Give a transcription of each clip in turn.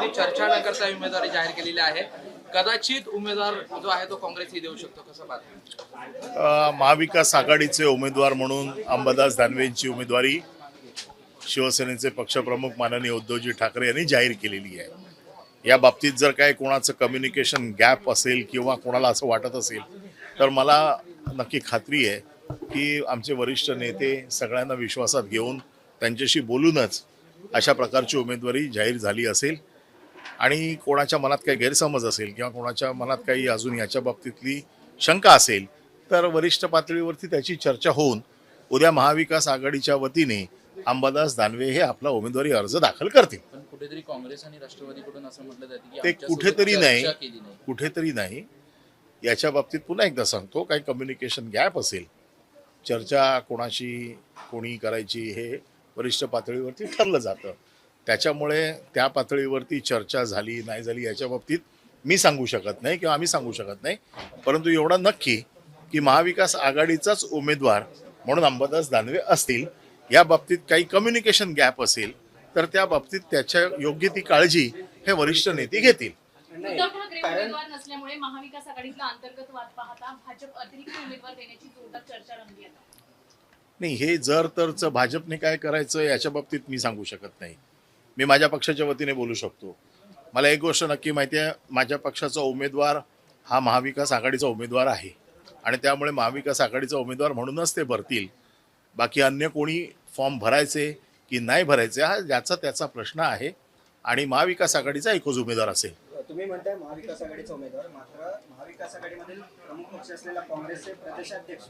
पातळीवरती चर्चा न करता उमेदवारी जाहीर केलेली आहे. कदाचित उमेदवार जो आहे तो काँग्रेसही देऊ शकतो, कसं पाहता? महाविकास आघाडीचे उमेदवार म्हणून अंबादास दानवेंची उमेदवारी शिवसेनेचे पक्षप्रमुख माननीय उद्धवजी ठाकरे यांनी जाहीर केलेली आहे. या बाबतीत जर काय कोणाचं कम्युनिकेशन गॅप असेल किंवा कोणाला असं वाटत असेल तर मला नक्की खात्री आहे की आमचे वरिष्ठ नेते सगळ्यांना विश्वासात घेऊन त्यांच्याशी बोलूनच अशा प्रकारची उमेदवारी जाहीर झाली असेल. आणि कोणाच्या मनात काही गैरसमज असेल किंवा कोणाच्या मनात काही अजून याच्या बाबतीतली शंका असेल तर वरिष्ठ पातळीवरती त्याची चर्चा होऊन उद्या महाविकास आघाडीच्या वतीने अंबादास दानवे हे आपला उमेदवारी अर्ज दाखल करतील. पण कुठेतरी काँग्रेस आणि राष्ट्रवादीकडून असं म्हटलं जातं की ते आमच्यासोबत कुठेतरी नाही याच्या बाबतीत पुन्हा एकदा सांगतो, काही कम्युनिकेशन गॅप असेल, चर्चा कोणी करायची हे वरिष्ठ पातळीवरती ठरलं जातं. त्याच्यामुळे त्या पातळीवरती चर्चा झाली नाही झाली याच्या बाबतीत मी सांगू शकत नाही किंवा आम्ही सांगू शकत नाही. परंतु एवढं नक्की की महाविकास आघाडीचाच उमेदवार म्हणून अंबादास दानवे असतील. या बाबतीत काही कम्युनिकेशन गॅप असेल तर त्या बाबतीत त्याच्या योग्य ती काळजी हे वरिष्ठ नेते घेतील. उद्धव ठाकरे उमेदवार नसल्यामुळे महाविकास आघाडीतला अंतर्गत वाद पाहता भाजप अतिरिक्त उमेदवार देण्याची जोरदार चर्चा रंगली आहे. नाही, हे जर तरच भाजपने काय करायचं याच्या बाबतीत मी सांगू शकत नाही. मी माझ्या पक्षाच्या वतीने बोलू शकतो. मला एक गोष्ट नक्की माहिती आहे, माझ्या पक्षाचा उमेदवार हा महाविकास आघाडीचा उमेदवार आहे आणि त्यामुळे महाविकास आघाडीचा उमेदवार म्हणूनच ते भरतील. बाकी अन्य कोणी फॉर्म भरायचे की नाही भरायचे हा ज्याचा त्याचा प्रश्न आहे आणि महाविकास आघाडीचा एकच उमेदवार असेल. तुम्ही म्हणताय महाविकास आघाडीचा उमेदवार, मात्र महाविकास आघाडीमधील प्रमुख पक्ष असलेला काँग्रेसचे प्रदेशाध्यक्ष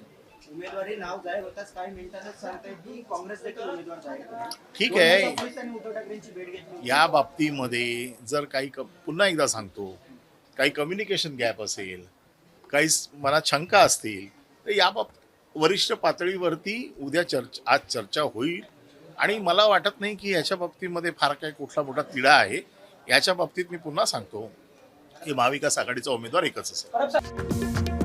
उमेदवारी नाव जाहीर होताच काही मिनिटांतच सांगताय की काँग्रेस देखील उमेदवार जाहीर करेल. ठीक आहे, उद्धव ठाकरेंची भेट घेतली. या बाबतीमध्ये जर काही पुन्हा एकदा सांगतो, काही कम्युनिकेशन गॅप असेल, काही मनात शंका असतील तर या वरिष्ठ पातळीवरती उद्या आज चर्चा होईल. आणि मला वाटत नाही की याच्या बाबतीमध्ये फार काही कुठला मोठा तिढा आहे. याच्या बाबतीत मी पुन्हा सांगतो की महाविकास आघाडीचा उमेदवार एकच असेल.